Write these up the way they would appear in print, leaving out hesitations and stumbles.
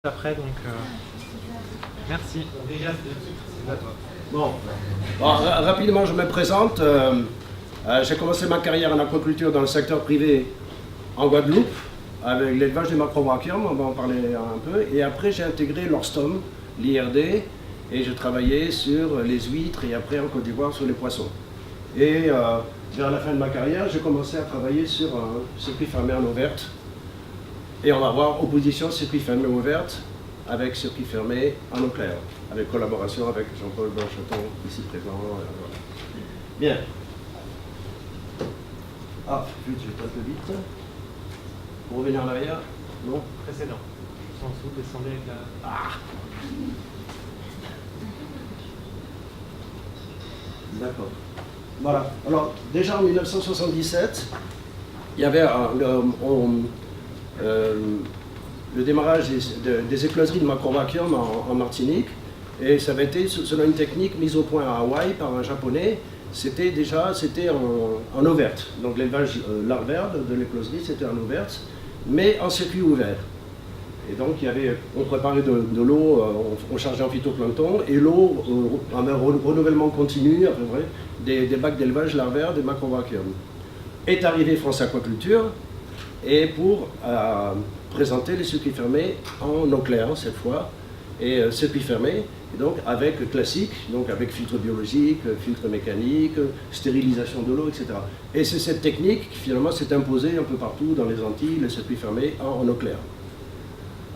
après, donc merci. Déjà, c'est à toi. Bon, rapidement, je me présente. J'ai commencé ma carrière en aquaculture dans le secteur privé en Guadeloupe, avec l'élevage des macrobrachiums, on va en parler un peu. Et après, j'ai intégré l'Orstom, l'IRD, et je travaillais sur les huîtres et après en Côte d'Ivoire sur les poissons. Et vers la fin de ma carrière, j'ai commencé à travailler sur un circuit fermé en eau verte. Et on va voir opposition circuit fermé eau verte avec circuit fermé en eau claire, avec collaboration avec Jean-Paul Blancheton, ici présent. Voilà. Bien. Ah, vite, je vais un peu vite. Pour revenir en arrière. Non. Précédent. Juste en dessous, descendez avec la... Ah. D'accord. Voilà. Alors, déjà en 1977, il y avait le démarrage des écloseries de macrobrachium en Martinique, et ça avait été selon une technique mise au point à Hawaï par un japonais. C'était en eau verte. Donc l'élevage larvaire de l'écloserie, c'était en eau verte, mais en circuit ouvert. Et donc on préparait de l'eau, on chargeait en phytoplancton, et l'eau en un renouvellement continu, à peu près, des bacs d'élevage larvaire des macrobrachium. Est arrivé France Aquaculture, et pour présenter les circuits fermés en eau claire cette fois, et circuits fermés, et donc avec classique, donc avec filtre biologique, filtre mécanique, stérilisation de l'eau, etc. Et c'est cette technique qui finalement s'est imposée un peu partout dans les Antilles, les circuits fermés en eau claire.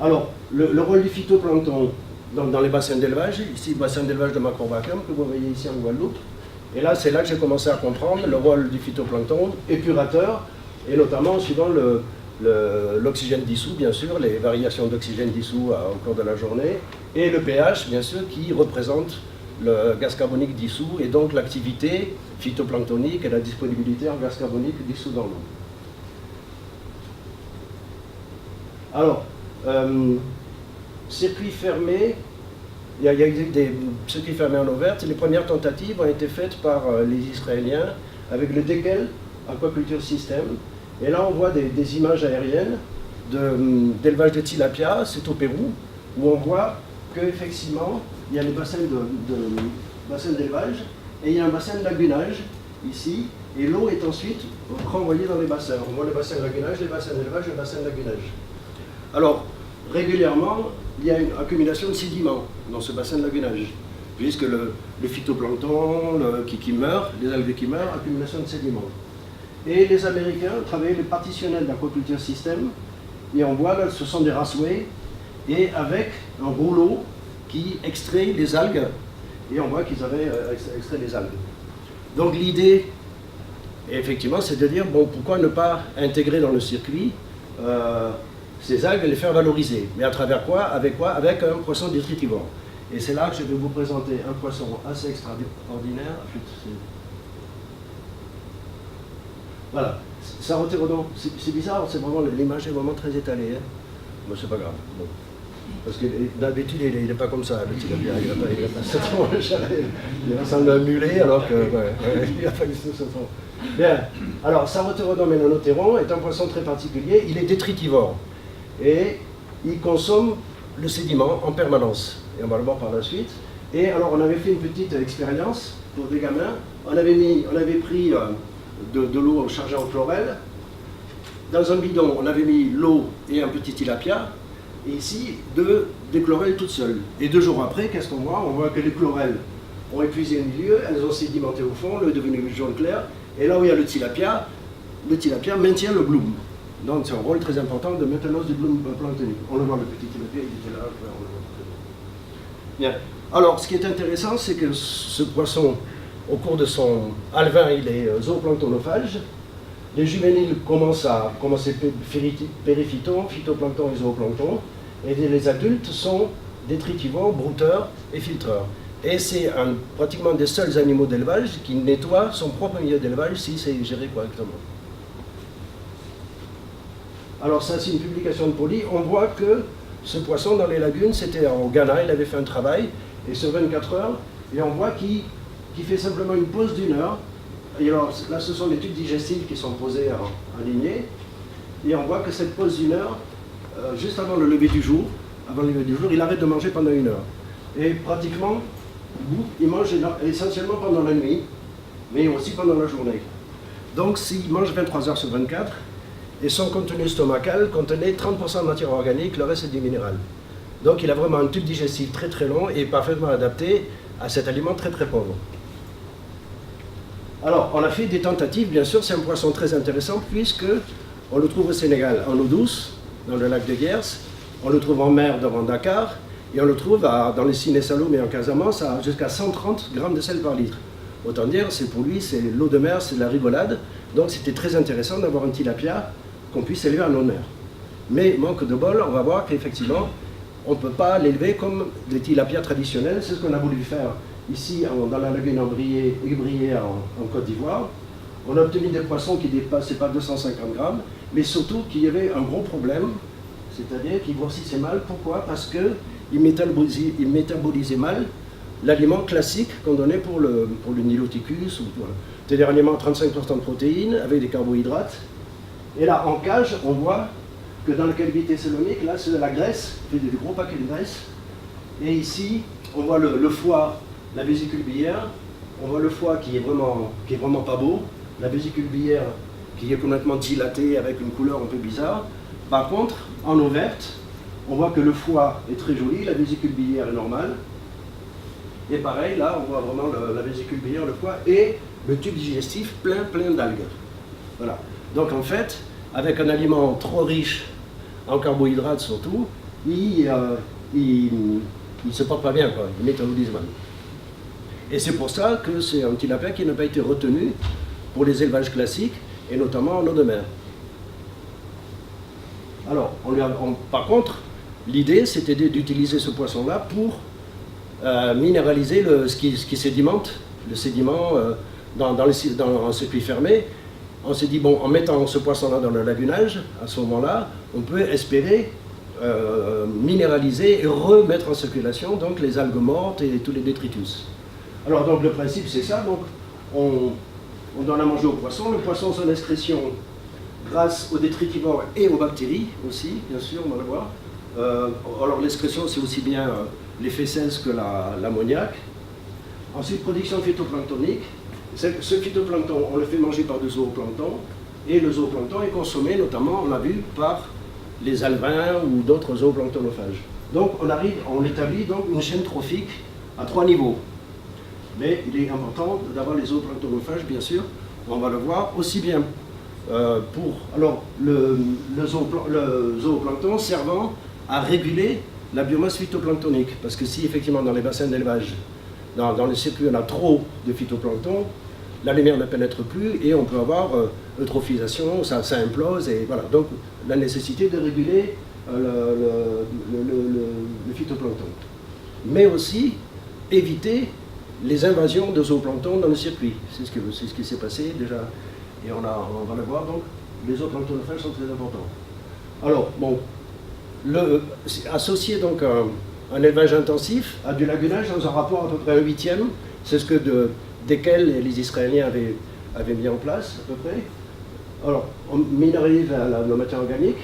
Alors, le rôle du phytoplancton dans les bassins d'élevage, ici le bassin d'élevage de macrobrachium que vous voyez ici en Guadeloupe, et là c'est là que j'ai commencé à comprendre le rôle du phytoplancton épurateur, et notamment suivant l'oxygène dissous, bien sûr, les variations d'oxygène dissous au cours de la journée, et le pH, bien sûr, qui représente le gaz carbonique dissous, et donc l'activité phytoplanctonique et la disponibilité en gaz carbonique dissous dans l'eau. Alors, circuit fermé, il y a eu des circuits fermés en eau verte, et les premières tentatives ont été faites par les Israéliens avec le DECEL Aquaculture System. Et là, on voit des images aériennes d'élevage de tilapia, c'est au Pérou, où on voit qu'effectivement, il y a les bassins d'élevage, et il y a un bassin de lagunage, ici, et l'eau est ensuite renvoyée dans les bassins. On voit les bassins de lagunage, les bassins d'élevage et les bassins de lagunage. Alors, régulièrement, il y a une accumulation de sédiments dans ce bassin de lagunage, puisque le phytoplancton qui meurt, les algues qui meurent, accumulation de sédiments. Et les Américains travaillaient le partitionnel d'Aquaculture System, et on voit là, ce sont des raceways, et avec un rouleau qui extrait les algues, et on voit qu'ils avaient extrait les algues. Donc l'idée, effectivement, c'est de dire, bon, pourquoi ne pas intégrer dans le circuit ces algues et les faire valoriser. Mais à travers quoi? Avec quoi? Avec un poisson détritivore. Et c'est là que je vais vous présenter un poisson assez extraordinaire. Voilà, c'est bizarre, c'est vraiment, l'image est vraiment très étalée. Hein. Bon, c'est pas grave. Bon. Parce que d'habitude, il n'est pas comme ça, le tilapia. Il ressemble à un mulet, alors que il a fallu se fond. Bien, alors Saroterodon melanoteron est un poisson très particulier, il est détritivore. Et il consomme le sédiment en permanence. Et on va le voir par la suite. Et alors, on avait fait une petite expérience pour des gamins. On avait pris de l'eau chargée en chlorelle. Dans un bidon, on avait mis l'eau et un petit tilapia. Et ici, des chlorelles toutes seules. Et 2 jours après, qu'est-ce qu'on voit? On voit que les chlorelles ont épuisé le milieu, elles ont sédimenté au fond, l'eau est devenue jaune clair. Et là où il y a le tilapia maintient le bloom. Donc c'est un rôle très important de maintenance du bloom planctonique. On le voit, le petit tilapia, il était là, on le voit très bien. Bien. Alors, ce qui est intéressant, c'est que ce poisson, au cours de son alevin, il est zooplanctonophage. Les juvéniles commencent périphyton, phytoplancton et zooplancton. Et les adultes sont détritivores, brouteurs et filtreurs. Et c'est pratiquement des seuls animaux d'élevage qui nettoient son propre milieu d'élevage si c'est géré correctement. Alors ça, c'est une publication de Poli. On voit que ce poisson dans les lagunes, c'était au Ghana, il avait fait un travail, et sur 24 heures, et on voit qu'il fait simplement une pause d'1 heure. Et alors là, ce sont les tubes digestives qui sont posés en lignée, et on voit que cette pause d'1 heure, juste avant le lever du jour, avant le lever du jour, il arrête de manger pendant 1 heure. Et pratiquement, il mange essentiellement pendant la nuit, mais aussi pendant la journée. Donc s'il mange 23 heures sur 24, et son contenu stomacal contenait 30% de matière organique, le reste c'est du minéral. Donc il a vraiment un tube digestif très très long et parfaitement adapté à cet aliment très très pauvre. Alors on a fait des tentatives, bien sûr, c'est un poisson très intéressant puisque on le trouve au Sénégal en eau douce, dans le lac de Guers, on le trouve en mer devant Dakar, et on le trouve dans les Sine Saloum et en Casamance à jusqu'à 130 grammes de sel par litre. Autant dire, c'est pour lui, c'est l'eau de mer, c'est de la rigolade. Donc c'était très intéressant d'avoir un tilapia qu'on puisse élever en eau de mer. Mais manque de bol, on va voir qu'effectivement, on ne peut pas l'élever comme des tilapias traditionnels. C'est ce qu'on a voulu faire ici dans la lagune Aiguebrié en Côte d'Ivoire. On a obtenu des poissons qui ne dépassaient pas 250 grammes, mais surtout qu'il y avait un gros problème, c'est-à-dire qu'ils grossissaient mal. Pourquoi? Parce qu'ils métabolisaient mal l'aliment classique qu'on donnait pour le Niloticus, c'est-à-dire un aliment à 35% de protéines avec des carbohydrates. Et là, en cage, on voit que dans la cavité célomique, là, c'est de la graisse, fait des gros paquets de graisse. Et ici, on voit le foie, la vésicule biliaire. On voit le foie qui est vraiment pas beau, la vésicule biliaire qui est complètement dilatée avec une couleur un peu bizarre. Par contre, en eau verte, on voit que le foie est très joli, la vésicule biliaire est normale. Et pareil, là, on voit vraiment la vésicule biliaire, le foie et le tube digestif plein d'algues. Voilà. Donc en fait, avec un aliment trop riche en carbohydrates surtout, il se porte pas bien, quoi. Il métabolise mal. Et c'est pour ça que c'est un tilapia qui n'a pas été retenu pour les élevages classiques, et notamment en eau de mer. Alors, par contre, l'idée c'était d'utiliser ce poisson-là pour minéraliser ce qui sédimente, le sédiment dans un circuit fermé. On s'est dit, bon, en mettant ce poisson-là dans le lagunage, à ce moment-là, on peut espérer minéraliser et remettre en circulation donc, les algues mortes et tous les détritus. Alors, donc, le principe, c'est ça. Donc, on donne à manger au poisson. Le poisson, son excrétion, grâce aux détritivores et aux bactéries aussi, bien sûr, on va le voir. Alors, l'excrétion, c'est aussi bien les fécelles que l'ammoniac. Ensuite, production phytoplanctonique. Ce phytoplancton, on le fait manger par du zooplancton, et le zooplancton est consommé notamment, on l'a vu, par les alevins ou d'autres zooplanctonophages. Donc on établit donc une chaîne trophique à 3 niveaux. Mais il est important d'avoir les zooplanctonophages, bien sûr, on va le voir, aussi bien le zooplancton servant à réguler la biomasse phytoplanctonique, parce que si effectivement dans les bassins d'élevage, dans les circuits, on a trop de phytoplancton, la lumière ne pénètre plus et on peut avoir eutrophisation, ça implose, et voilà. Donc la nécessité de réguler le phytoplancton. Mais aussi éviter les invasions de zooplancton dans le circuit. C'est ce qui s'est passé déjà, et on va le voir, donc les zooplanctonophages sont très importants. Alors, bon, associer donc un élevage intensif à du lagunage dans un rapport à peu près 1/8, c'est ce que desquels les Israéliens avaient mis en place à peu près. Alors, on minéralise la matière organique.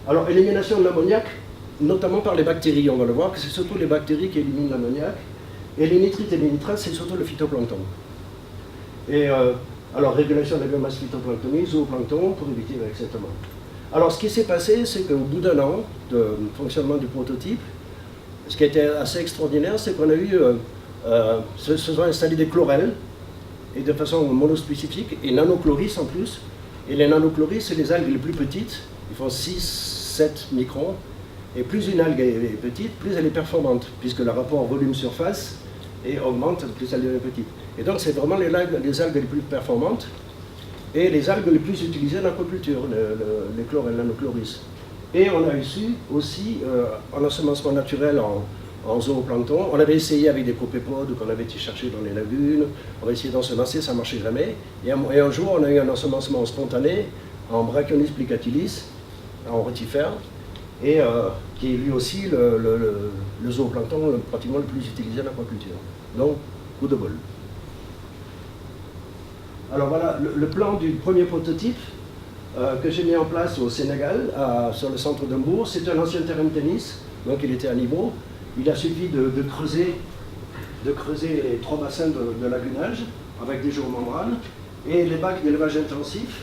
Alors, élimination de l'ammoniac, notamment par les bactéries, on va le voir, que c'est surtout les bactéries qui éliminent l'ammoniac. Et les nitrites et les nitrates, c'est surtout le phytoplancton. Et alors, régulation de la biomasse phytoplanctonique, zooplancton, pour éviter l'acceptement. Alors, ce qui s'est passé, c'est qu'au bout d'1 an de fonctionnement du prototype, ce qui a été assez extraordinaire, c'est qu'on a eu, se sont installés des chlorelles, et de façon monospécifique, et nanochloris en plus. Et les nanochloris, c'est les algues les plus petites, ils font 6-7 microns, et plus une algue est petite, plus elle est performante, puisque le rapport volume-surface augmente, plus elle est petite. Et donc c'est vraiment les algues les plus performantes, et les algues les plus utilisées en aquaculture, les chlorelles, nanochloris. Et on a aussi un ensemencement naturel en zooplancton. On avait essayé avec des copépodes qu'on avait été chercher dans les lagunes, on avait essayé d'ensemencer, ça ne marchait jamais. Et un jour, on a eu un ensemencement spontané en Brachionis plicatilis, en rotifère, et qui est lui aussi le zooplancton pratiquement le plus utilisé en aquaculture. Donc, coup de bol. Alors voilà, le plan du premier prototype que j'ai mis en place au Sénégal, sur le centre d'Hambourg, c'est un ancien terrain de tennis donc il était à niveau. Il a suffi de creuser les 3 bassins de lagunage avec des géomembranes, et les bacs d'élevage intensif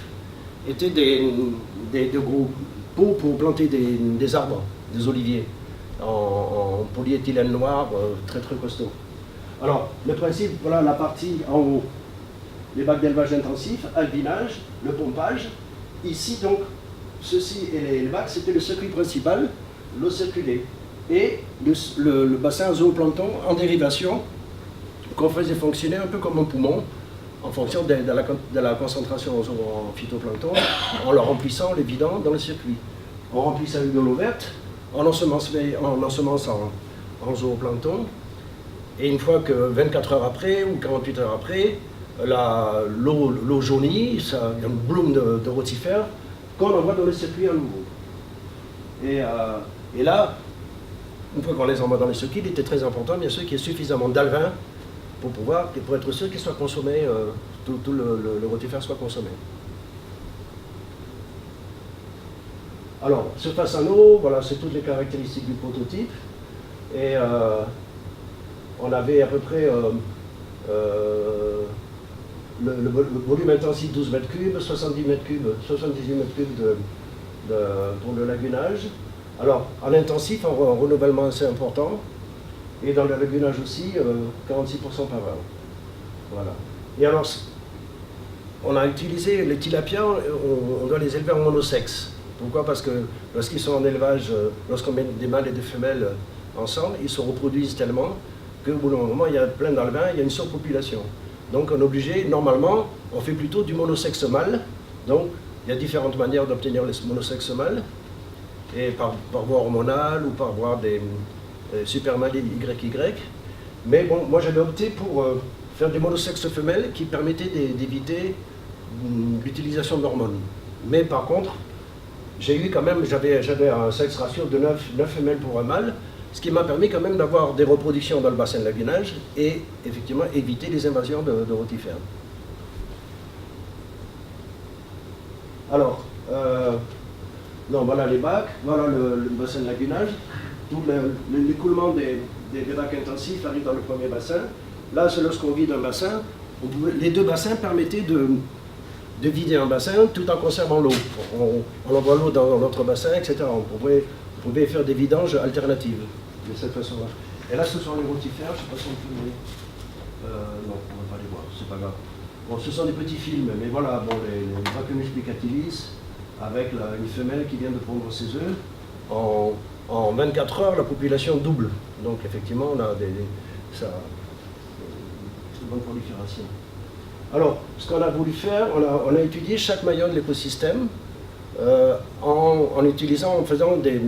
étaient des gros pots pour planter des arbres, des oliviers, en polyéthylène noir, très très costaud. Alors, le principe, voilà la partie en haut, les bacs d'élevage intensif, albinage, le pompage. Ici, donc, ceci et les bacs, c'était le circuit principal, l'eau circulée, et le bassin zooplancton en dérivation, qu'on faisait fonctionner un peu comme un poumon, en fonction de la concentration en phytoplancton, en le remplissant, les vidant dans le circuit. On remplissait avec de l'eau verte, en ensemençant en zooplancton, et une fois que 24 heures après ou 48 heures après, l'eau jaunie, il y a une bloom de rotifères qu'on envoie dans le circuit à nouveau. Et là, une fois qu'on les envoie dans le circuit, il était très important, bien sûr, qu'il y ait suffisamment d'alevin pour être sûr qu'il soit consommé, tout le rotifère soit consommé. Alors, surface en eau, voilà, c'est toutes les caractéristiques du prototype. Et on avait à peu près le volume intensif 12 mètres cubes, 78 mètres cubes pour le lagunage. Alors, en intensif, un renouvellement assez important. Et dans le lagunage aussi, 46% par an. Voilà. Et alors, on a utilisé les tilapias, on doit les élever en monosexe. Pourquoi? Parce que lorsqu'ils sont en élevage, lorsqu'on met des mâles et des femelles ensemble, ils se reproduisent tellement qu'au bout d'un moment, il y a plein d'alevins, il y a une surpopulation. Donc on est obligé, normalement, on fait plutôt du monosexe mâle. Donc il y a différentes manières d'obtenir les monosexes mâles, et par voie hormonale ou par voie des supermâles YY. Mais bon, moi j'avais opté pour faire des monosexes femelles qui permettaient d'éviter l'utilisation d'hormones. Mais par contre, j'ai eu quand même, j'avais un sexe ratio de 9 femelles pour un mâle, ce qui m'a permis quand même d'avoir des reproductions dans le bassin de lagunage et effectivement éviter les invasions de rotifères. Alors, non, voilà les bacs, voilà le bassin de lagunage. Tout l'écoulement des bacs intensifs arrive dans le premier bassin. Là, c'est lorsqu'on vide un bassin. Les 2 bassins permettaient de vider un bassin tout en conservant l'eau. On envoie l'eau dans notre bassin, etc. On pouvait faire des vidanges alternatives de cette façon-là. Et là, ce sont les rotifères, je ne sais pas si on peut les... non, on ne va pas les voir, c'est pas grave. Bon, ce sont des petits films, mais voilà, bon, les Dracunus plicatilis, avec une femelle qui vient de pondre ses œufs. En 24 heures, la population double. Donc, effectivement, on a c'est une bonne prolifération. Alors, ce qu'on a voulu faire, on a étudié chaque maillon de l'écosystème en faisant des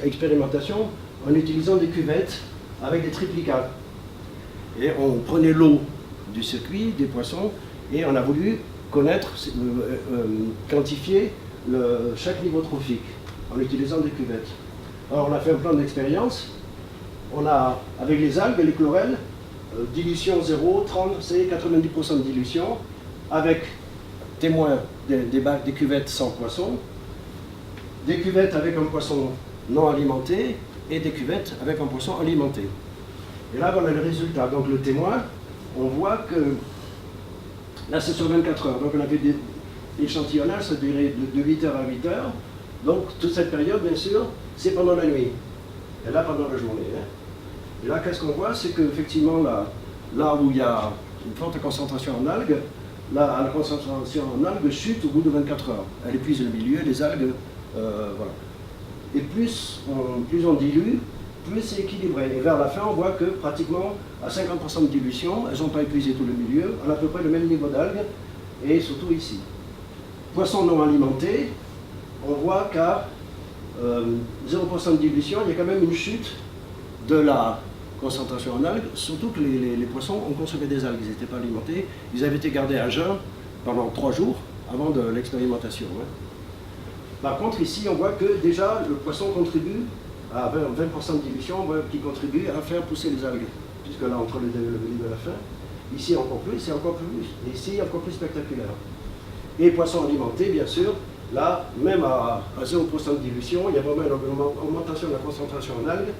expérimentations, en utilisant des cuvettes avec des triplicats. Et on prenait l'eau du circuit, des poissons, et on a voulu connaître, quantifier chaque niveau trophique en utilisant des cuvettes. Alors on a fait un plan d'expérience, on a, avec les algues et les chlorelles, dilution 0, 30, c'est 90% de dilution, avec témoins des cuvettes sans poisson, des cuvettes avec un poisson non alimenté et des cuvettes avec un poisson alimenté. Et là, voilà le résultat. Donc le témoin, on voit que, là c'est sur 24 heures, donc on avait des échantillonnages, ça durait de 8 heures à 8 heures. Donc toute cette période, bien sûr, c'est pendant la nuit. Et là, pendant la journée. Hein. Et là, qu'est-ce qu'on voit? C'est qu'effectivement, là où il y a une forte concentration en algues, la concentration en algues chute au bout de 24 heures. Elle épuise le milieu, les algues, voilà. Et plus on dilue, plus c'est équilibré. Et vers la fin, on voit que pratiquement à 50% de dilution, elles n'ont pas épuisé tout le milieu, on a à peu près le même niveau d'algues, et surtout ici. Poissons non alimentés, on voit qu'à 0% de dilution, il y a quand même une chute de la concentration en algues, surtout que les poissons ont consommé des algues, ils n'étaient pas alimentés, ils avaient été gardés à jeun pendant 3 jours avant de l'expérimentation. Hein. Par contre, ici, on voit que déjà le poisson contribue à 20% de dilution, qui contribue à faire pousser les algues, puisque là, entre le début et la fin, ici encore plus, et encore plus, et ici encore plus spectaculaire. Et poissons alimentés, bien sûr, là, même à 0% de dilution, il y a vraiment une augmentation de la concentration en algues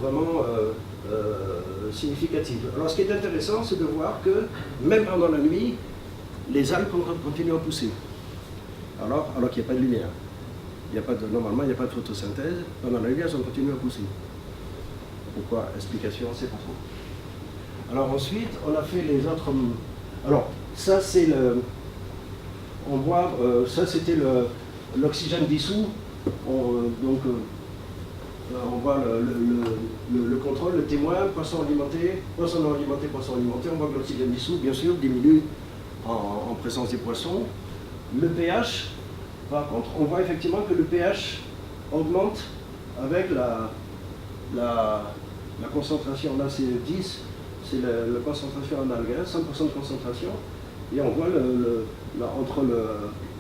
vraiment significative. Alors ce qui est intéressant, c'est de voir que même pendant la nuit, les algues continuent à pousser, alors qu'il n'y a pas de lumière. Normalement, il n'y a pas de photosynthèse. Pendant la nuit, elles ont continué à pousser. Pourquoi? Explication, c'est pas trop. Alors ensuite, on a fait les autres... Alors, ça c'est le... On voit, ça c'était l'oxygène dissous. On voit le contrôle, le témoin, poisson alimenté, poisson non alimenté, poisson alimenté. On voit que l'oxygène dissous, bien sûr, diminue en présence des poissons. Le pH, par contre, on voit effectivement que le pH augmente avec la concentration. Là, c'est 10, c'est la concentration en algue, 100% de concentration. Et on voit entre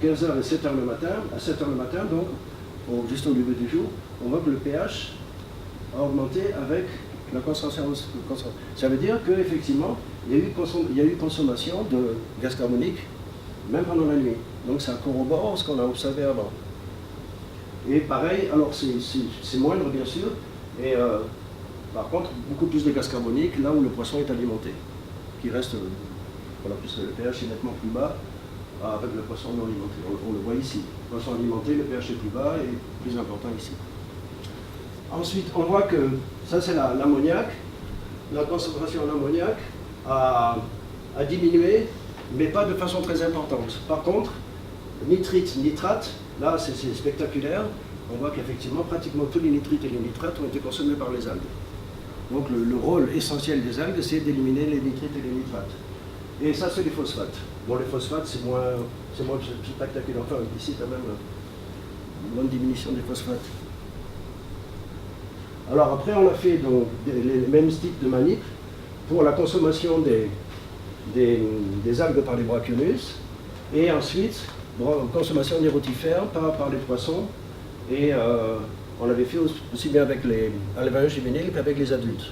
15h et 7h le matin, à 7h le matin, donc juste au début du jour, on voit que le pH a augmenté avec la concentration. Ça veut dire qu'effectivement, il y a eu consommation de gaz carbonique, même pendant la nuit. Donc ça corrobore ce qu'on a observé avant. Et pareil, alors c'est moindre bien sûr, et par contre, beaucoup plus de gaz carbonique là où le poisson est alimenté, qui reste... Voilà, puisque le pH est nettement plus bas avec le poisson non alimenté. On le voit ici. Le poisson alimenté, le pH est plus bas et plus important ici. Ensuite, on voit que ça c'est l'ammoniac. La concentration en ammoniac a diminué, mais pas de façon très importante. Par contre, nitrite, nitrate, là c'est spectaculaire. On voit qu'effectivement, pratiquement tous les nitrites et les nitrates ont été consommés par les algues. Donc le rôle essentiel des algues, c'est d'éliminer les nitrites et les nitrates. Et ça, c'est les phosphates. Bon, les phosphates, c'est moins spectaculaire. Enfin, ici, quand même, une bonne diminution des phosphates. Alors, après, on a fait donc, les mêmes types de manip pour la consommation des algues par les brachionus, et ensuite, consommation des rotifères par les poissons. Et on avait fait aussi bien avec les juvéniles qu'avec les adultes.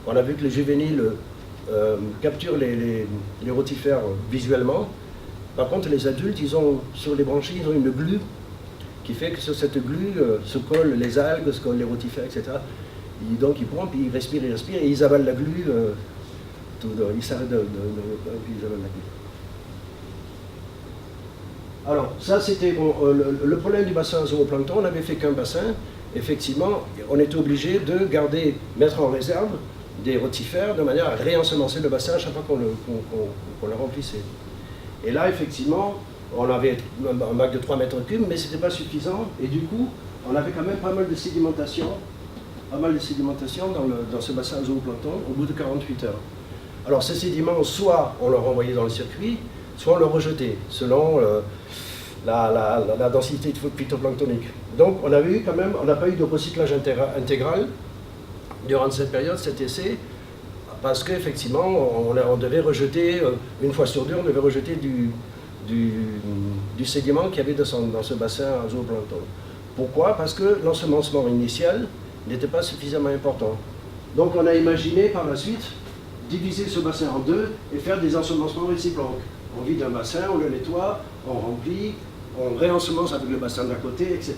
On a vu que les juvéniles capturent les rotifères visuellement. Par contre, les adultes, sur les branchies, ils ont une glu qui fait que sur cette glu se collent les algues, se collent les rotifères, etc. Donc ils pompent, ils respirent, et ils avalent la glu. Ils s'arrêtent puis ils avalent la glu. Alors, ça c'était le problème du bassin zooplancton. On n'avait fait qu'un bassin. Effectivement, on était obligé de mettre en réserve des rotifères de manière à réensemencer le bassin à chaque fois qu'on le remplissait. Et là, effectivement, on avait un bac de 3 mètres cubes, mais ce n'était pas suffisant. Et du coup, on avait quand même pas mal de sédimentation dans ce bassin zooplancton au bout de 48 heures. Alors, ces sédiments, soit on les renvoyait dans le circuit, soit on les rejetait, selon la densité phytoplanctonique. Donc, on n'a pas eu de recyclage intégral durant cette période, cet essai, parce qu'effectivement, on devait rejeter, une fois sur deux, on devait rejeter du sédiment qu'il y avait dans ce bassin zooplancton. Pourquoi? Parce que l'ensemencement initial n'était pas suffisamment important. Donc on a imaginé par la suite diviser ce bassin en deux et faire des ensemencements réciproques. On vide un bassin, on le nettoie, on remplit, on réensemence avec le bassin d'à côté, etc.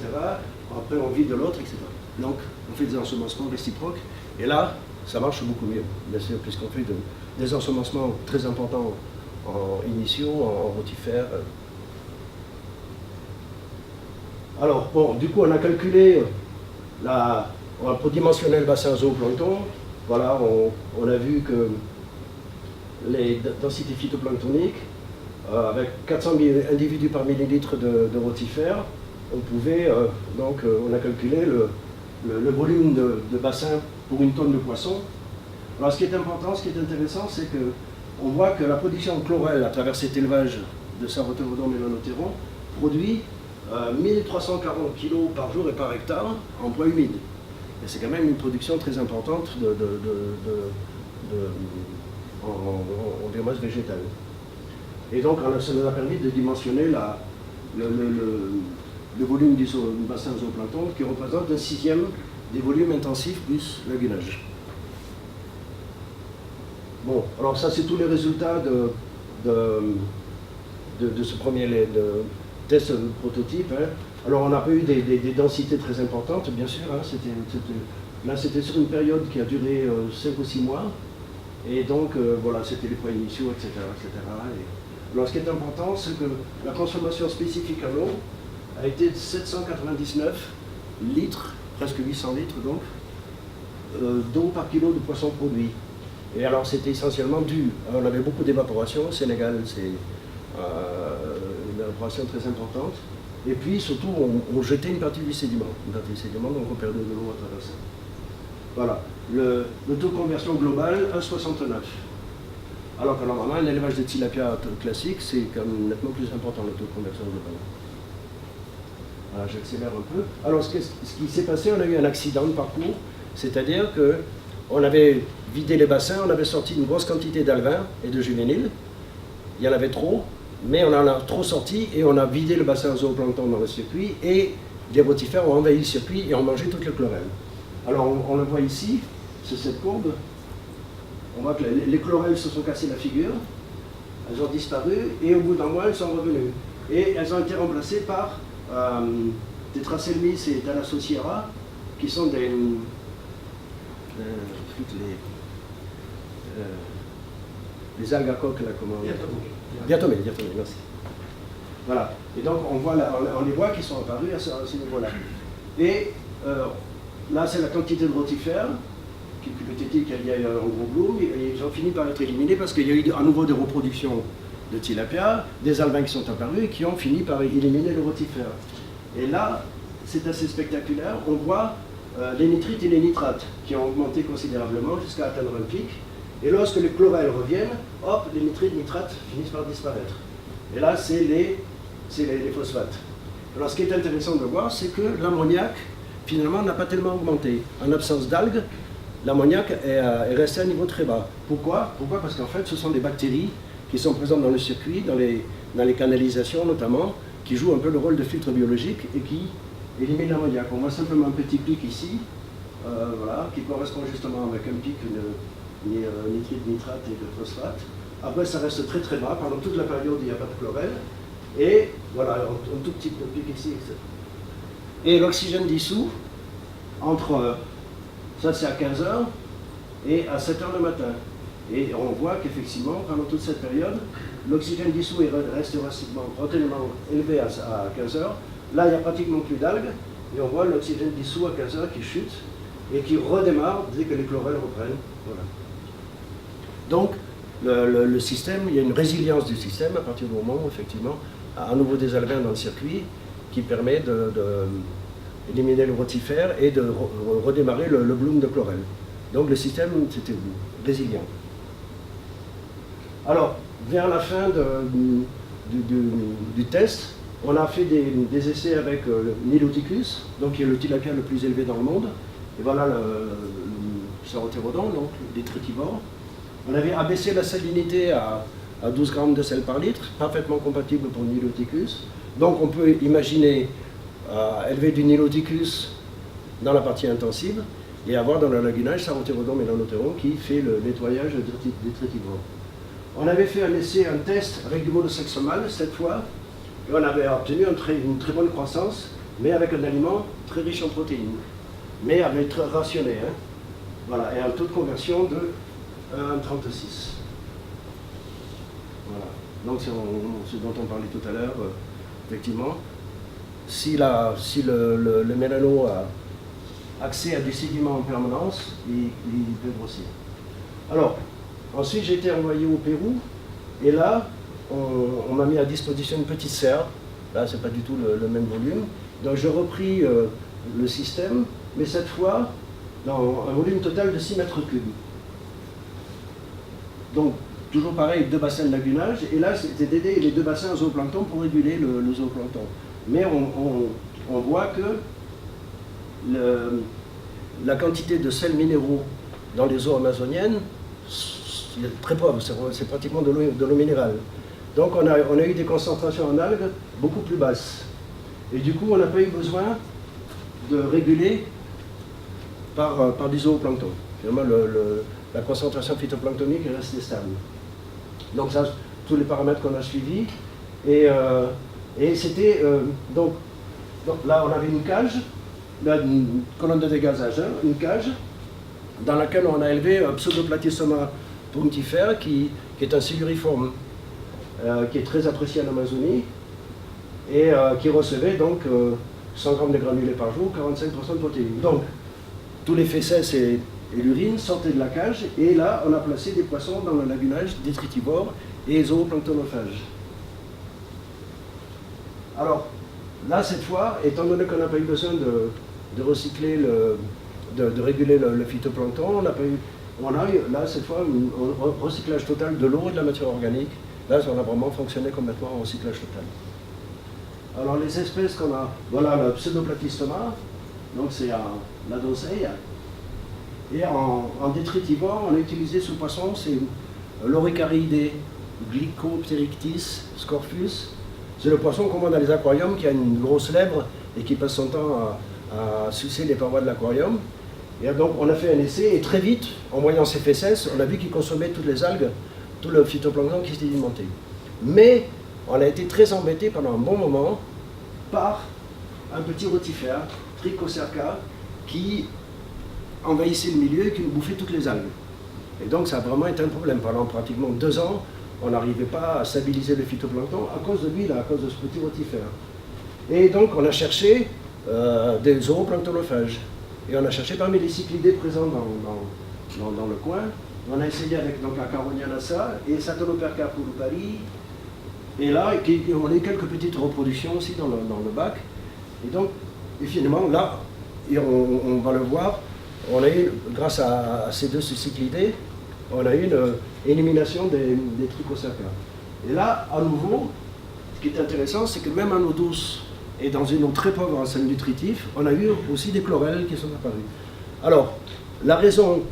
Après on vide l'autre, etc. Donc on fait des ensemencements réciproques. Et là, ça marche beaucoup mieux, bien sûr, puisqu'on fait des ensemencements très importants initiaux, en rotifères. Alors, bon, du coup, on a calculé, pour dimensionner le bassin zooplancton, voilà, on a vu que les densités phytoplanctoniques, avec 400 000 individus par millilitre de rotifères, on a calculé le volume de bassin pour une tonne de poisson. Alors ce qui est important, ce qui est intéressant, c'est qu'on voit que la production de chlorelle à travers cet élevage de Saroterodon mélanotéron produit 1340 kg par jour et par hectare en bois humide. Et c'est quand même une production très importante en biomasse végétale. Et donc ça nous a permis de dimensionner le volume du bassin zooplancton qui représente 1/6 des volumes intensifs plus lagunage. Bon, alors ça c'est tous les résultats de ce premier test prototype. Hein. Alors on n'a pas eu des densités très importantes, bien sûr. Hein. Là, c'était sur une période qui a duré 5 ou 6 mois. Et donc, voilà, c'était les points initiaux, etc. etc. Et, alors, ce qui est important, c'est que la consommation spécifique en eau a été de 799 litres, presque 800 litres donc, d'eau par kilo de poisson produit. Et alors, c'était essentiellement dû. On avait beaucoup d'évaporation. Au Sénégal, c'est une évaporation très importante. Et puis, surtout, on jetait une partie du sédiment. Donc on perdait de l'eau à travers ça. Voilà. Le taux de conversion global, 1,69. Alors que normalement, un élevage de tilapia classique, c'est quand même nettement plus important, le taux de conversion global. Voilà, j'accélère un peu. Alors, ce qui s'est passé, on a eu un accident de parcours, c'est-à-dire qu'on avait vidé les bassins, on avait sorti une grosse quantité d'alevins et de juvéniles. Il y en avait trop, mais on en a trop sorti et on a vidé le bassin zooplancton dans le circuit et des rotifères ont envahi le circuit et ont mangé toutes les chlorelles. Alors, on le voit ici, c'est cette courbe. On voit que les chlorelles se sont cassées la figure, elles ont disparu et au bout d'un mois, elles sont revenues. Et elles ont été remplacées par Tetraselmis et Thalassosierra, qui sont les algues à coque, là, comment diatomées, merci. Voilà. Et donc, on les voit qui sont apparus à ce niveau-là. Et là, c'est la quantité de rotifères, qui peut être qu'il y a eu un gros bloom, et ils ont fini par être éliminés parce qu'il y a eu à nouveau des reproductions de tilapia, des alevins qui sont apparus et qui ont fini par éliminer le rotifère. Et là, c'est assez spectaculaire. On voit les nitrites et les nitrates qui ont augmenté considérablement jusqu'à atteindre un pic. Et lorsque les chlorelles reviennent, hop, les nitrites et nitrates finissent par disparaître. Et là, c'est les phosphates. Alors, ce qui est intéressant de voir, c'est que l'ammoniac, finalement, n'a pas tellement augmenté. En absence d'algues, l'ammoniac est resté à un niveau très bas. Pourquoi? Parce qu'en fait, ce sont des bactéries qui sont présentes dans le circuit, dans les canalisations notamment, qui jouent un peu le rôle de filtre biologique et qui éliminent l'ammoniac. On voit simplement un petit pic ici, voilà, qui correspond justement avec un pic de nitrite, nitrate et de phosphate. Après, ça reste très très bas. Pendant toute la période, il n'y a pas de chlorelle. Et voilà, un tout petit pic ici, etc. Et l'oxygène dissous, ça c'est à 15 h et à 7 h le matin. Et on voit qu'effectivement, pendant toute cette période, l'oxygène dissous reste relativement élevé à 15 h. Là, il n'y a pratiquement plus d'algues, et on voit l'oxygène dissous à 15 h qui chute et qui redémarre dès que les chlorelles reprennent. Voilà. Donc, le système, il y a une résilience du système à partir du moment où, effectivement, à nouveau des alevins dans le circuit qui permet d'éliminer le rotifère et de redémarrer le bloom de chlorelle. Donc, le système, c'était résilient. Alors, vers la fin du test, on a fait des essais avec le Niloticus, donc qui est le tilapia le plus élevé dans le monde. Et voilà le Sauroterodon, donc des tritivores. On avait abaissé la salinité à 12 grammes de sel par litre, parfaitement compatible pour le Niloticus. Donc on peut imaginer élever du Niloticus dans la partie intensive et avoir dans le lagunage Sauroterodon melanoteron qui fait le nettoyage des tritivores. On avait fait un test avec du monosexe mâle cette fois, et on avait obtenu une très bonne croissance, mais avec un aliment très riche en protéines, mais avec très rationné. Hein. Voilà, et un taux de conversion de 1,36. Voilà. Donc c'est ce dont on parlait tout à l'heure, effectivement. Si le mélano a accès à du sédiment en permanence, il peut grossir. Alors, ensuite j'ai été envoyé au Pérou, et là, on m'a mis à disposition une petite serre. Là, c'est pas du tout le même volume. Donc j'ai repris le système, mais cette fois, dans un volume total de 6 mètres cubes. Donc, toujours pareil, 2 bassins de lagunage, et là, c'était d'aider les 2 bassins zooplancton pour réguler le zooplancton. Mais on voit que la quantité de sels minéraux dans les eaux amazoniennes est très pauvre, c'est pratiquement de l'eau minérale. Donc on a eu des concentrations en algues beaucoup plus basses. Et du coup, on n'a pas eu besoin de réguler par du zooplancton. Finalement, la concentration phytoplanctonique est restée stable. Donc ça, tous les paramètres qu'on a suivis. Et Et c'était, donc là on avait une cage, là, une colonne de dégazage, hein, une cage, dans laquelle on a élevé un Pseudoplatystoma punctifera qui est un siluriforme qui est très apprécié en Amazonie et qui recevait donc 100 grammes de granulés par jour, 45% de protéines. Donc, tous les fesses et l'urine sortaient de la cage, et là, on a placé des poissons dans le lagunage détritivores et zooplanctonophages. Alors, là, cette fois, étant donné qu'on n'a pas eu besoin de recycler, de réguler le phytoplancton, on a eu, là, cette fois, un recyclage total de l'eau et de la matière organique. Là, on a vraiment fonctionné complètement en recyclage total. Alors, les espèces qu'on a, voilà le Pseudoplatystoma, donc c'est la doseille. Et en détritivore, on a utilisé ce poisson, c'est l'Oricaridés Glycopteryctis scorfus. C'est le poisson qu'on voit dans les aquariums qui a une grosse lèvre et qui passe son temps à sucer les parois de l'aquarium. Et donc on a fait un essai et très vite, en voyant ses fesses, on a vu qu'il consommait toutes les algues, tout le phytoplancton qui s'était alimenté. Mais on a été très embêté pendant un bon moment par un petit rotifère, Trichocerca, qui envahissait le milieu et qui nous bouffait toutes les algues. Et donc ça a vraiment été un problème. Pendant pratiquement 2 ans, on n'arrivait pas à stabiliser le phytoplancton à cause de lui, là, à cause de ce petit rotifère. Et donc on a cherché des zooplanctonophages. Et on a cherché parmi les cyclidés présents dans le coin. On a essayé avec donc, la Caronia nassa et Satoloperca pulupari. Et là, on a eu quelques petites reproductions aussi dans le bac. Et donc, et finalement, là, et on va le voir, on a eu, grâce à ces 2 cyclidés, on a eu une élimination des Trichocerca. Et là, à nouveau, ce qui est intéressant, c'est que même en eau douce et dans une eau très pauvre en sel nutritif, on a eu aussi des chlorelles qui sont apparues. Alors, la raison,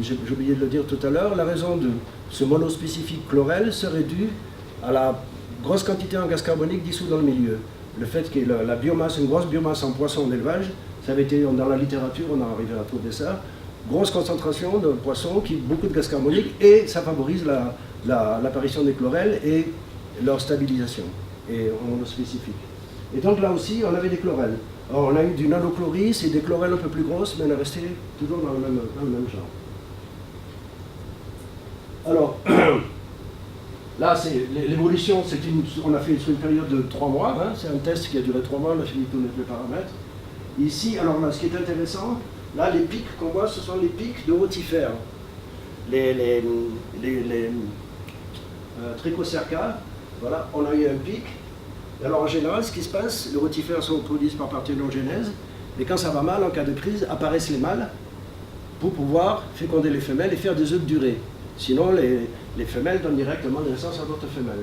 j'ai oublié de le dire tout à l'heure, la raison de ce monospécifique chlorelle serait due à la grosse quantité en gaz carbonique dissous dans le milieu. Le fait que la biomasse, une grosse biomasse en poisson d'élevage, ça avait été dans la littérature, on a arrivé à trouver ça, grosse concentration de poissons, beaucoup de gaz carbonique, et ça favorise l'apparition des chlorelles et leur stabilisation, et monospécifique. Et donc là aussi, on avait des chlorelles. Alors, on a eu du nanochloris et des chlorelles un peu plus grosses, mais on est resté toujours dans le même genre. Alors, là, c'est l'évolution, on a fait sur une période de 3 mois, hein, c'est un test qui a duré 3 mois, on a fini tous les paramètres. Ici, alors là, ce qui est intéressant, là, les pics qu'on voit, ce sont les pics de rotifères. Les Trichocerca, voilà, on a eu un pic. Alors en général, ce qui se passe, les rotifères sont produits par parthénogénèse, et quand ça va mal, en cas de crise, apparaissent les mâles pour pouvoir féconder les femelles et faire des œufs de durée. Sinon, les femelles donnent directement naissance à d'autres femelles.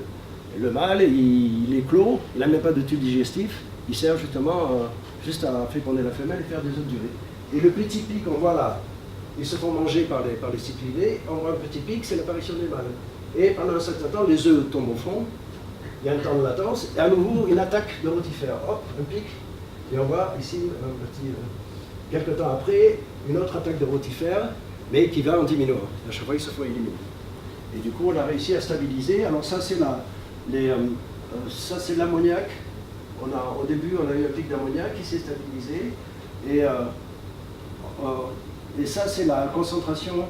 Et le mâle, il est clos, il n'a même pas de tube digestif, il sert justement juste à féconder la femelle et faire des œufs de durée. Et le petit pic, on voit là, ils se font manger par les cyclidés, on voit un petit pic, c'est l'apparition des mâles. Et pendant un certain temps, les œufs tombent au fond, il y a un temps de latence, et à nouveau une attaque de rotifère. Hop, un pic, et on voit ici, quelques temps après, une autre attaque de rotifère, mais qui va en diminuant. À chaque fois, ils se font éliminer. Et du coup, on a réussi à stabiliser. Alors ça, c'est l'ammoniac. Au début, on a eu un pic d'ammoniac qui s'est stabilisé. Et ça, c'est la concentration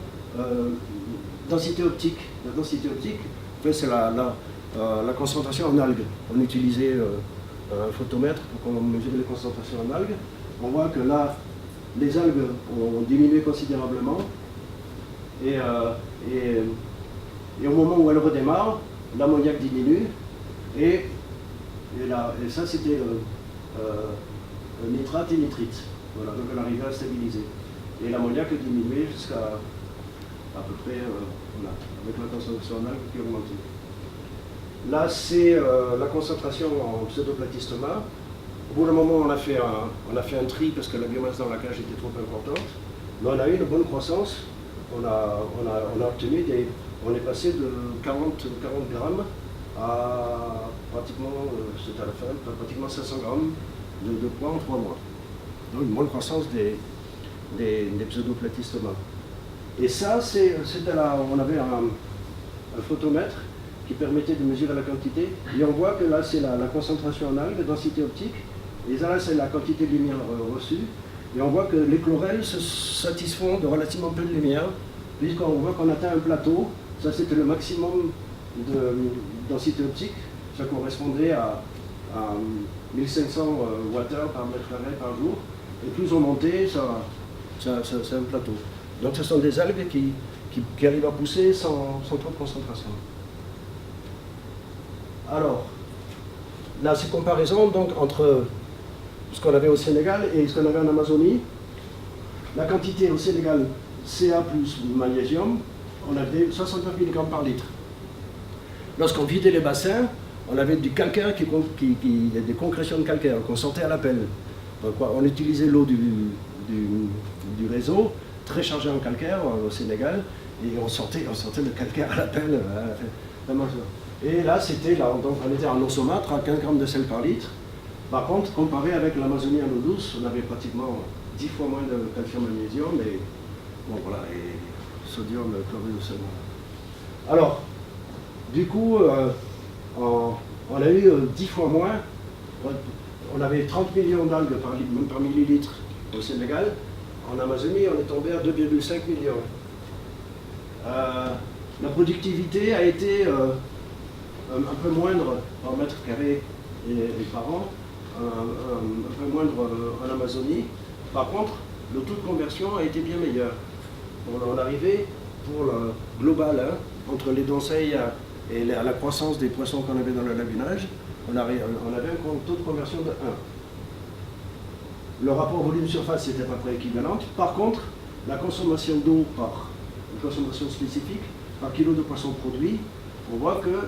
densité optique. La densité optique, en fait, c'est la concentration en algues. On utilisait un photomètre pour qu'on mesure les concentrations en algues. On voit que là, les algues ont diminué considérablement. Et au moment où elles redémarrent, l'ammoniac diminue. Et ça, c'était nitrate et nitrite. Voilà, donc elle arrivait à stabiliser. Et l'ammoniac a diminué jusqu'à à peu près, voilà, avec la concentration en algues qui augmentait. Là, c'est la concentration en Pseudoplatystoma. Au bout d'un moment, on a fait un tri parce que la biomasse dans la cage était trop importante. Mais on a eu une bonne croissance. On a obtenu on est passé de 40 grammes à pratiquement, c'était à la fin, pratiquement 500 grammes de poids en 3 mois. Donc une bonne croissance des Pseudoplatystoma. Et ça, on avait un photomètre qui permettait de mesurer la quantité. Et on voit que là, c'est la concentration en algues, densité optique. Et là, c'est la quantité de lumière reçue. Et on voit que les chlorelles se satisfont de relativement peu de lumière, puisqu'on voit qu'on atteint un plateau. Ça, c'était le maximum de densité optique. Ça correspondrait à 1500 Wh par mètre carré par jour. Et plus on montait, c'est un plateau. Donc ce sont des algues qui arrivent à pousser sans trop de concentration. Alors, là, c'est comparaison donc, entre ce qu'on avait au Sénégal et ce qu'on avait en Amazonie. La quantité au Sénégal, Ca plus magnésium, on avait 69 mg par litre. Lorsqu'on vidait les bassins, on avait du calcaire, des concrétions de calcaire qu'on sortait à la pelle. Donc, on utilisait l'eau du réseau, très chargée en calcaire au Sénégal, et on sortait le calcaire à la pelle. Et là, donc on était en eau saumâtre à 15 grammes de sel par litre. Par contre, comparé avec l'Amazonie en eau douce, on avait pratiquement 10 fois moins de calcium-magnésium et, bon, voilà, et sodium, chlorure de sodium. Alors, du coup, on a eu 10 fois moins. On avait 30 millions d'algues par millilitre au Sénégal. En Amazonie, on est tombé à 2,5 millions. La productivité a été un peu moindre par mètre carré et par an, un peu moindre en Amazonie. Par contre, le taux de conversion a été bien meilleur. On arrivait pour le global, entre les donseilles et la croissance des poissons qu'on avait dans le lagunage, on avait un taux de conversion de 1. Le rapport volume-surface était à peu près équivalent. Par contre, la consommation d'eau par une consommation spécifique, par kilo de poisson produit, on voit que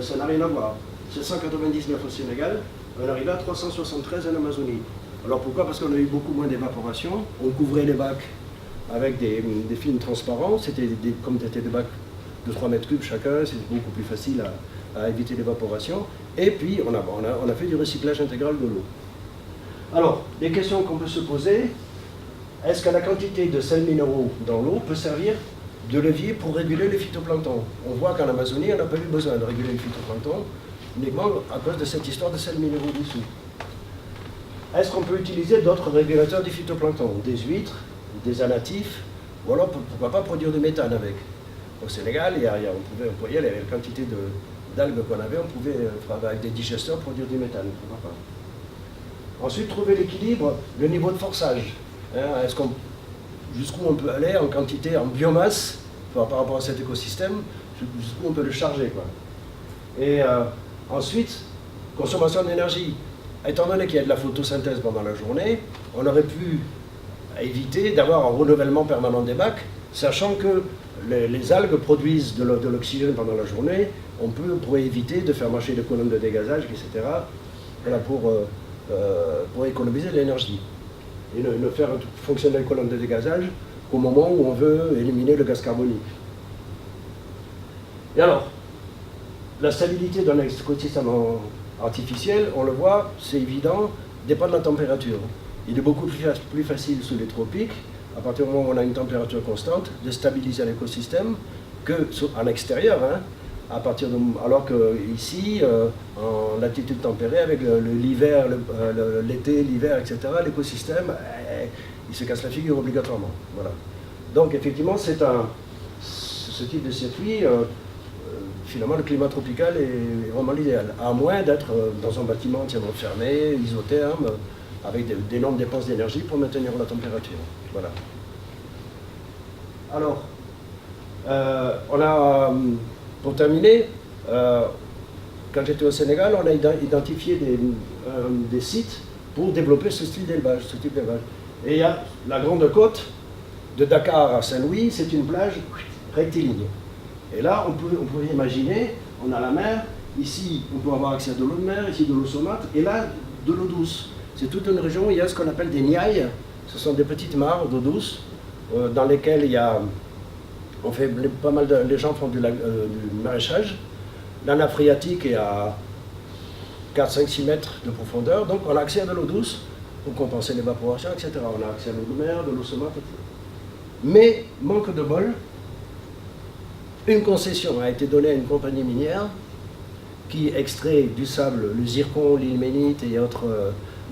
ça n'a rien à voir. C'est 199 au Sénégal, on arrivait à 373 en Amazonie. Alors pourquoi? Parce qu'on a eu beaucoup moins d'évaporation, on couvrait les bacs avec des films transparents, comme c'était des bacs de 3 mètres cubes chacun, c'était beaucoup plus facile à éviter l'évaporation. Et puis on a fait du recyclage intégral de l'eau. Alors, les questions qu'on peut se poser, est-ce que la quantité de sels minéraux dans l'eau peut servir de levier pour réguler les phytoplanctons? On voit qu'en Amazonie, on n'a pas eu besoin de réguler les phytoplanctons, uniquement à cause de cette histoire de sels minéraux dessous. Est-ce qu'on peut utiliser d'autres régulateurs du phytoplancton? Des huîtres, des anatifs, ou alors pourquoi pas produire du méthane avec? Au Sénégal, on voyait la quantité d'algues qu'on avait, on pouvait, avec des digesteurs, produire du méthane, pourquoi pas. Ensuite, trouver l'équilibre, le niveau de forçage. Jusqu'où on peut aller en quantité, en biomasse, par rapport à cet écosystème, jusqu'où on peut le charger, quoi. Et ensuite, consommation d'énergie. Étant donné qu'il y a de la photosynthèse pendant la journée, on aurait pu éviter d'avoir un renouvellement permanent des bacs, sachant que les algues produisent de l'oxygène pendant la journée, on pourrait éviter de faire marcher des colonnes de dégazage, etc., voilà, pour économiser l'énergie. Et ne faire fonctionner les colonnes de dégazage qu'au moment où on veut éliminer le gaz carbonique. Et alors, la stabilité d'un écosystème artificiel, on le voit, c'est évident, dépend de la température. Il est beaucoup plus facile sous les tropiques, à partir du moment où on a une température constante, de stabiliser l'écosystème qu'en extérieur, alors qu'ici, en latitude tempérée, avec l'hiver, l'été, l'hiver, etc., l'écosystème, il se casse la figure obligatoirement. Voilà. Donc effectivement, ce type de circuit, finalement, le climat tropical est vraiment l'idéal, à moins d'être dans un bâtiment entièrement fermé, isotherme, avec d'énormes dépenses d'énergie pour maintenir la température. Voilà. Alors, pour terminer, quand j'étais au Sénégal, on a identifié des sites pour développer ce type d'élevage. Et il y a la grande côte de Dakar à Saint-Louis, c'est une plage rectiligne. Et là, on peut imaginer, on a la mer, ici on peut avoir accès à de l'eau de mer, ici de l'eau saumâtre, et là de l'eau douce. C'est toute une région où il y a ce qu'on appelle des niayes, ce sont des petites mares d'eau douce, dans lesquelles les gens font du maraîchage. La nappe phréatique est à 4, 5, 6 mètres de profondeur, donc on a accès à de l'eau douce pour compenser l'évaporation, etc. On a accès à l'eau de mer, de l'eau saumâtre, etc. Mais, manque de bol, une concession a été donnée à une compagnie minière qui extrait du sable le zircon, l'ilménite et autres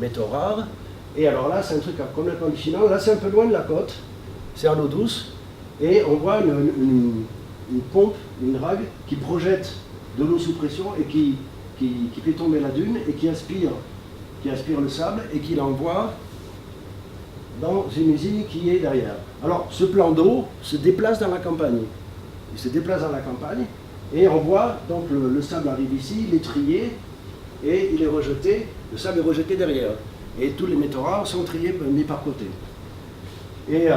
métaux rares. Et alors là, c'est un truc complètement hallucinant. Là, c'est un peu loin de la côte, c'est en eau douce, et on voit une pompe, une drague qui projette de l'eau sous pression et qui fait tomber la dune et qui aspire le sable et qui l'envoie dans une usine qui est derrière. Alors, ce plan d'eau se déplace dans la campagne. Il se déplace dans la campagne et on voit donc le sable arrive ici, il est trié et il est rejeté, le sable est rejeté derrière. Et tous les métaux rares sont triés, mis par côté. Et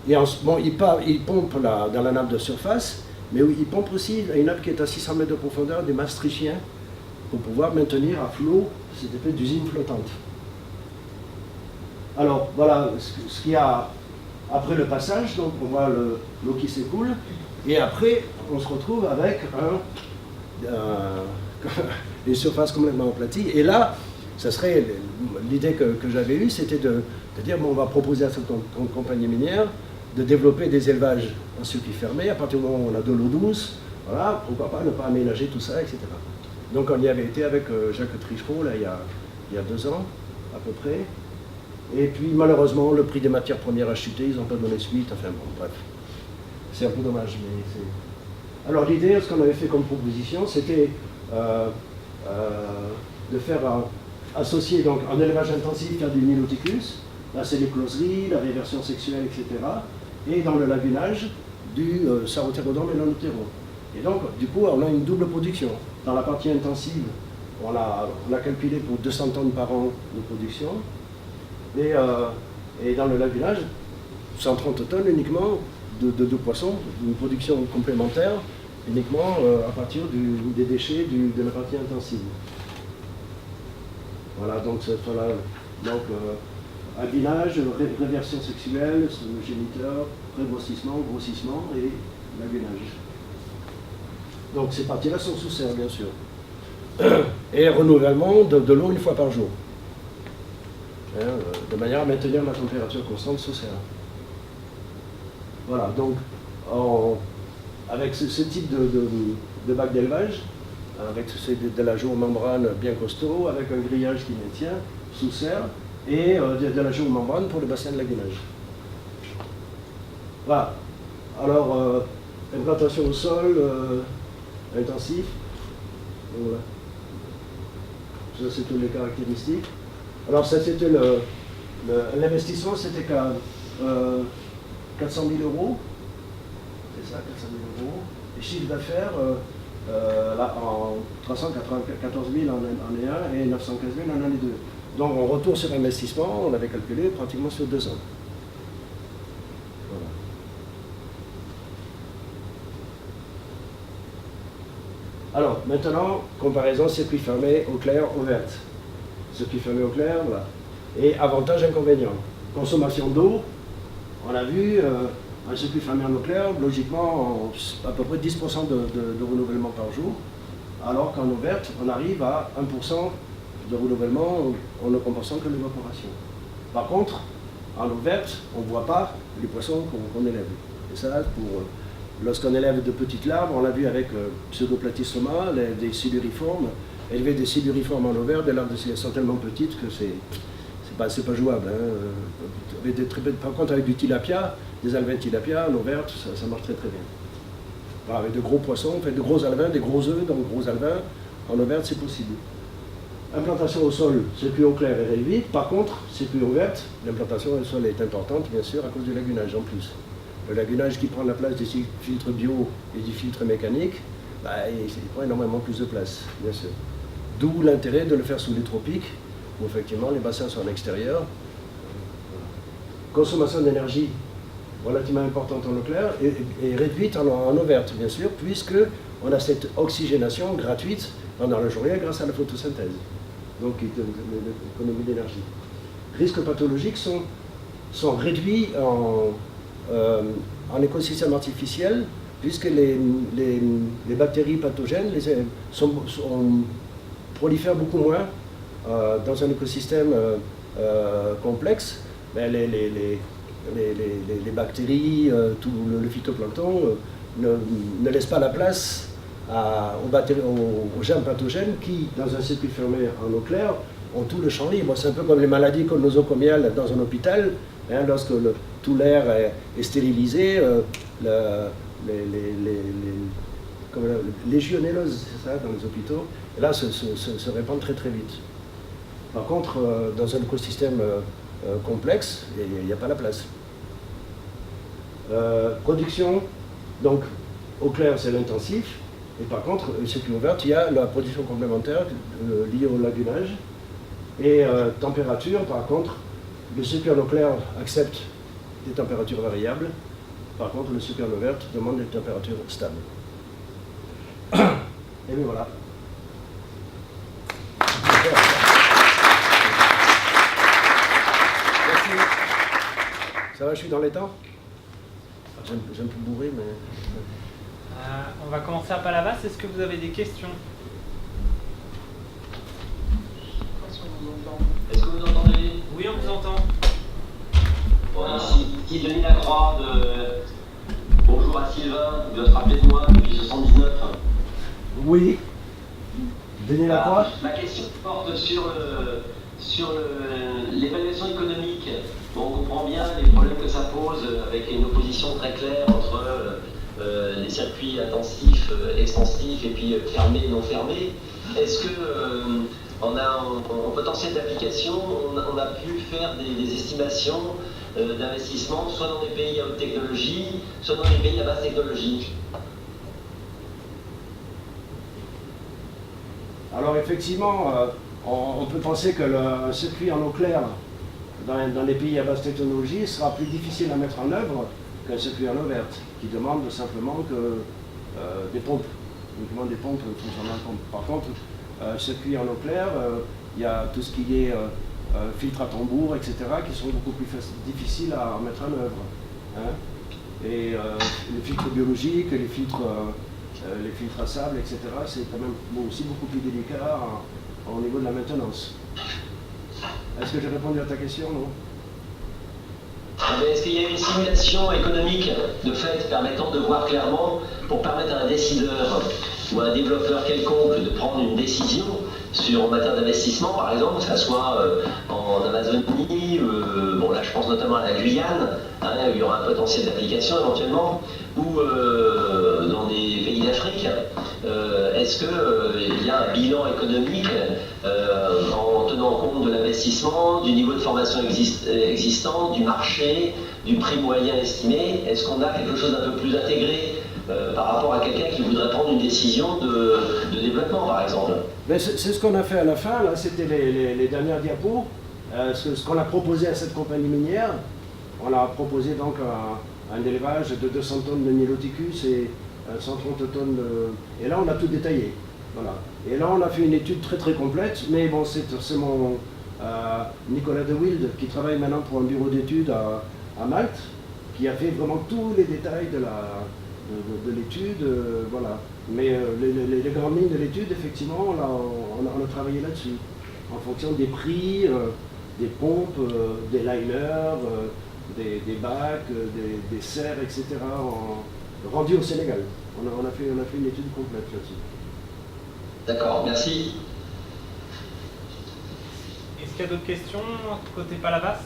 il pompe dans la nappe de surface, mais il pompe aussi une nappe qui est à 600 mètres de profondeur, des maastrichtiens, pour pouvoir maintenir à flot cette espèce d'usine flottante. Alors voilà ce qu'il y a après le passage, donc on voit l'eau qui s'écoule, et après on se retrouve avec une surface complètement aplatie, et là, ça serait l'idée que j'avais eue, c'était de dire bon, on va proposer à cette compagnie minière de développer des élevages en circuit fermé, à partir du moment où on a de l'eau douce, voilà, pourquoi pas ne pas aménager tout ça, etc. Donc on y avait été avec Jacques Trichereau, là, il y a 2 ans, à peu près. Et puis malheureusement, le prix des matières premières a chuté, ils n'ont pas donné suite, enfin bon, bref. C'est un peu dommage, mais c'est... Alors l'idée, ce qu'on avait fait comme proposition, c'était de faire associer donc un élevage intensif à du Niloticus, là c'est les closeries, la réversion sexuelle, etc. Et dans le lagunage, du Sarotérodon et l'Anothéron. Et donc, du coup, on a une double production. Dans la partie intensive, on a calculé pour 200 tonnes par an de production. Et dans le lagunage, 130 tonnes uniquement de poissons, une production complémentaire, uniquement à partir des déchets de la partie intensive. Voilà, donc abinage, réversion sexuelle, géniteur, pré-grossissement, grossissement et lagunage. Donc ces parties-là sont sous serre, bien sûr. Et renouvellement de l'eau 1 fois par jour. De manière à maintenir la température constante sous serre. Voilà, donc avec ce type de bac d'élevage, avec de la géomembrane bien costaud, avec un grillage qui maintient sous serre, et de la géomembrane pour le bassin de lagunage. Voilà. Alors, implantation au sol, intensif. Voilà. Ça, c'est toutes les caractéristiques. Alors, ça, c'était l'investissement, c'était qu'à 400 000 €. C'est ça, 400 000 €. Et chiffre d'affaires, en 394 000 en année 1 et 915 000 en année 2. Donc, on retourne sur investissement, on avait calculé pratiquement sur 2 ans. Voilà. Alors, maintenant, comparaison circuit fermé, eau claire, eau verte. Circuit fermé, eau claire, voilà. Et avantages, inconvénients. Consommation d'eau, on a vu, un circuit fermé en eau claire, logiquement, à peu près 10% de renouvellement par jour, alors qu'en eau verte, on arrive à 1% de renouvellement en ne compensant que l'évaporation. Par contre, en eau verte, on ne voit pas les poissons qu'on élève. Et ça, lorsqu'on élève de petites larves, on l'a vu avec Pseudoplatystoma, des siluriformes, élever des siluriformes en eau verte, des larves sont tellement petites que c'est pas jouable. Hein. Par contre, avec du tilapia, des alevins tilapia, en eau verte, ça marche très très bien. Voilà, avec de gros poissons, on fait de gros alevins, des gros œufs, donc gros alevins, en eau verte, c'est possible. Implantation au sol, circuit eau claire et réduite. Par contre, circuit eau verte, l'implantation au sol est importante, bien sûr, à cause du lagunage en plus. Le lagunage qui prend la place des filtres bio et du filtre mécanique, il prend énormément plus de place, bien sûr. D'où l'intérêt de le faire sous les tropiques, où effectivement les bassins sont en extérieur. Consommation d'énergie relativement importante en eau claire et réduite en eau verte, bien sûr, puisqu'on a cette oxygénation gratuite pendant la journée grâce à la photosynthèse. Donc, économie d'énergie. Risques pathologiques sont réduits en écosystème artificiel, puisque les bactéries pathogènes prolifèrent beaucoup moins dans un écosystème complexe. Ben, les bactéries, tout le phytoplancton ne laissent pas la place aux germes pathogènes qui, dans un circuit fermé en eau claire, ont tout le champ libre. C'est un peu comme les maladies nosocomiales dans un hôpital, hein, lorsque tout l'air est stérilisé, comme la légionellose, c'est ça, dans les hôpitaux, et là se répand très très vite. Par contre, dans un écosystème complexe, il n'y a pas la place. Production, donc au clair c'est l'intensif, et par contre, le circuit ouvert, il y a la production complémentaire liée au lagunage. Et température, par contre, le circuit en eau claire accepte des températures variables. Par contre, le circuit en eau verte demande des températures stables. Et bien voilà. Merci. Ça va, je suis dans les temps? J'ai un peu bourré, mais... On va commencer à Palavas. Est-ce que vous avez des questions? Est-ce que vous entendez? Oui, on vous entend. Bon, ici Denis Lacroix de... Bonjour à Sylvain, vous devez se rappeler de moi depuis 79. Oui. Denis Lacroix. Ma question porte sur l'évaluation économique. Bon, on comprend bien les problèmes que ça pose avec une opposition très claire entre les circuits intensifs, extensifs et puis fermés, non fermés. Est-ce que en potentiel d'application, on a pu faire des estimations d'investissement, soit dans des pays à haute technologie, soit dans des pays à basse technologie? Alors effectivement, on peut penser que le circuit en eau claire dans les pays à basse technologie sera plus difficile à mettre en œuvre qu'un circuit en eau verte, qui demande simplement que des pompes, uniquement des pompes fonctionnant en pompe. Par contre, circuit en eau claire, il y a tout ce qui est filtres à tambour, etc., qui sont beaucoup plus difficiles à mettre en œuvre. Hein. Et les filtres biologiques, les filtres à sable, etc., c'est quand même aussi beaucoup plus délicat au niveau de la maintenance. Est-ce que j'ai répondu à ta question, non? Est-ce qu'il y a une simulation économique de fait permettant de voir clairement, pour permettre à un décideur ou à un développeur quelconque de prendre une décision en matière d'investissement, par exemple, que ce soit en Amazonie, bon là je pense notamment à la Guyane, hein, où il y aura un potentiel d'application éventuellement, ou dans des pays d'Afrique, est-ce qu'il y a un bilan économique en tenant compte de l'investissement, du niveau de formation existant, du marché, du prix moyen estimé? Est-ce qu'on a quelque chose d'un peu plus intégré par rapport à quelqu'un qui voudrait prendre une décision de développement, par exemple? C'est ce qu'on a fait à la fin, là, c'était les dernières diapos. Ce qu'on a proposé à cette compagnie minière, on a proposé donc un élevage de 200 tonnes de Niloticus et 130 tonnes de... Et là, on a tout détaillé. Voilà. Et là, on a fait une étude très très complète, mais bon, c'est mon Nicolas de Wilde, qui travaille maintenant pour un bureau d'études à Malte, qui a fait vraiment tous les détails de l'étude, voilà. Mais les grandes lignes de l'étude, effectivement, on a travaillé là-dessus, en fonction des prix, des pompes, des liners, des bacs, des serres, etc., rendus au Sénégal. On a fait une étude complète là-dessus. D'accord, merci. Est-ce qu'il y a d'autres questions côté Palavas?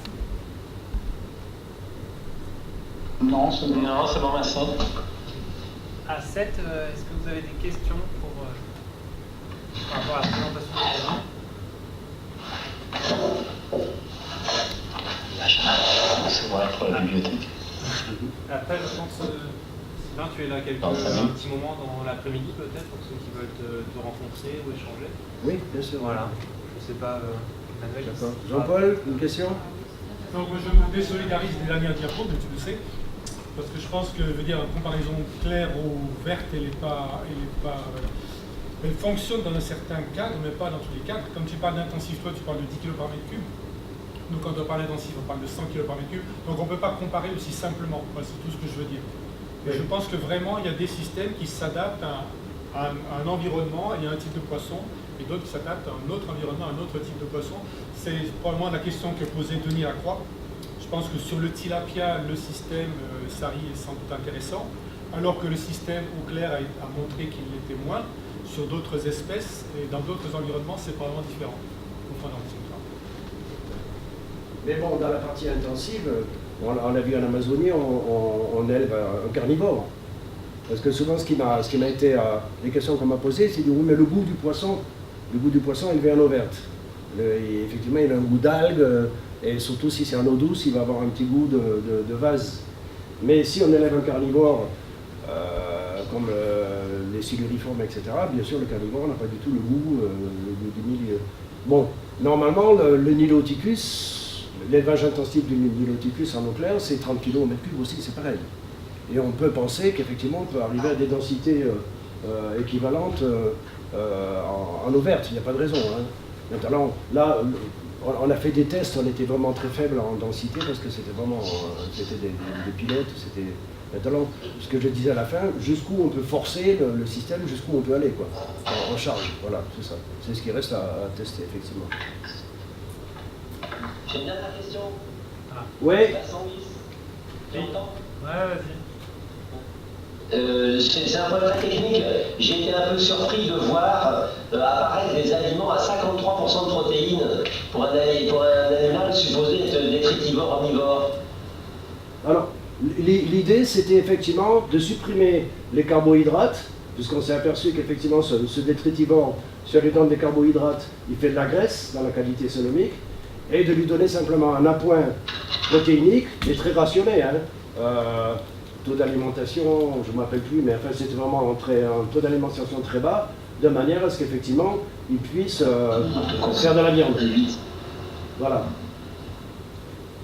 Non, c'est bon, merci. À 7, est-ce que vous avez des questions par rapport à la présentation du programme? C'est vrai pour la bibliothèque. Après, je pense, Sylvain, tu es là un petit moment dans l'après-midi peut-être, pour ceux qui veulent te rencontrer ou échanger. Oui, bien sûr. Voilà. Je ne sais pas, Manuel. Jean-Paul, une question? Donc je me désolidarise des dernières diapos, mais tu le sais, parce que je pense que, une comparaison claire ou verte, elle fonctionne dans un certain cadre, mais pas dans tous les cadres. Comme tu parles d'intensif, toi tu parles de 10 kg par mètre cube. Nous, quand on parle d'intensif, on parle de 100 kg par mètre cube. Donc on ne peut pas comparer aussi simplement. Voilà, c'est tout ce que je veux dire. Et je pense que vraiment, il y a des systèmes qui s'adaptent à un environnement et à un type de poisson, et d'autres qui s'adaptent à un autre environnement, à un autre type de poisson. C'est probablement la question que posait Denis Lacroix. Je pense que sur le tilapia, le système SARI est sans doute intéressant. alors que le système au clair a montré qu'il l'était moins. Sur d'autres espèces et dans d'autres environnements, c'est probablement différent. Mais bon, dans la partie intensive, on l'a vu en Amazonie, on élève un carnivore. Parce que souvent, ce qui m'a été, les questions qu'on m'a posées, c'est oui, mais le goût du poisson élevé en eau verte. Effectivement, il a un goût d'algue, et surtout si c'est en eau douce, il va avoir un petit goût de vase. Mais si on élève un carnivore, comme les siluriformes, etc., bien sûr, le carnivore n'a pas du tout le goût du milieu. Bon, normalement, le Niloticus, l'élevage intensif du Niloticus en eau claire, c'est 30 kg au mètre cube aussi, c'est pareil. Et on peut penser qu'effectivement, on peut arriver à des densités équivalentes en eau verte, il n'y a pas de raison. Hein. Maintenant, là, on a fait des tests, on était vraiment très faible en densité parce que c'était vraiment des pilotes. Maintenant, ce que je disais à la fin, jusqu'où on peut forcer le système, jusqu'où on peut aller, quoi, en charge. Voilà, c'est ça. C'est ce qui reste à tester, effectivement. J'ai une dernière question. Oui. Tu entends ? Ouais, vas-y. C'est un point très technique. J'ai été un peu surpris de voir apparaître des aliments à 53% de protéines pour un animal supposé être détritivore omnivore. Alors, l'idée, c'était effectivement de supprimer les carbohydrates, puisqu'on s'est aperçu qu'effectivement, ce détritivore, sur les dents des carbohydrates, il fait de la graisse dans la qualité sonomique, et de lui donner simplement un appoint protéinique, mais très rationné. Hein. Taux d'alimentation, je ne me rappelle plus, mais enfin, c'était vraiment un taux d'alimentation très bas, de manière à ce qu'effectivement, il puisse faire de la viande. Voilà.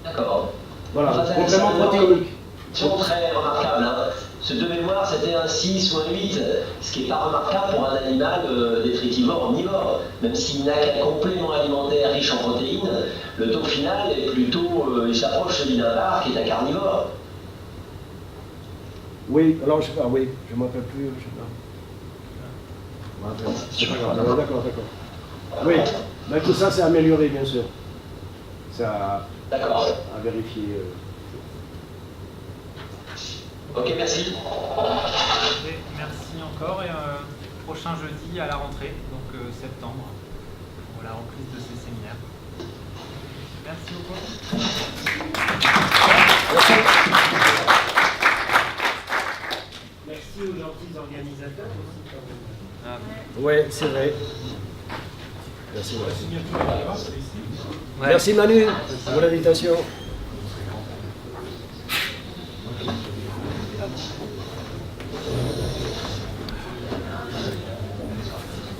D'accord. Voilà, Enfin, complément protéinique. C'est très remarquable. Hein. Ce de mémoire, c'était un 6 ou un 8, ce qui n'est pas remarquable pour un animal détritivore omnivore. Même s'il n'a qu'un complément alimentaire riche en protéines, le taux final est plutôt, il s'approche celui d'un bar qui est un carnivore. Oui, alors je sais pas, oui, je ne m'en rappelle plus, je sais pas. D'accord. Oui, mais tout ça c'est amélioré, bien sûr. C'est à vérifier. Ok, merci. Et merci encore, et prochain jeudi à la rentrée, donc septembre, pour la reprise de ces séminaires. Merci beaucoup. Merci aux gentils organisateurs aussi. Oui, c'est vrai. Merci. La signature de la grâce, c'est ici. Merci Manu pour l'invitation.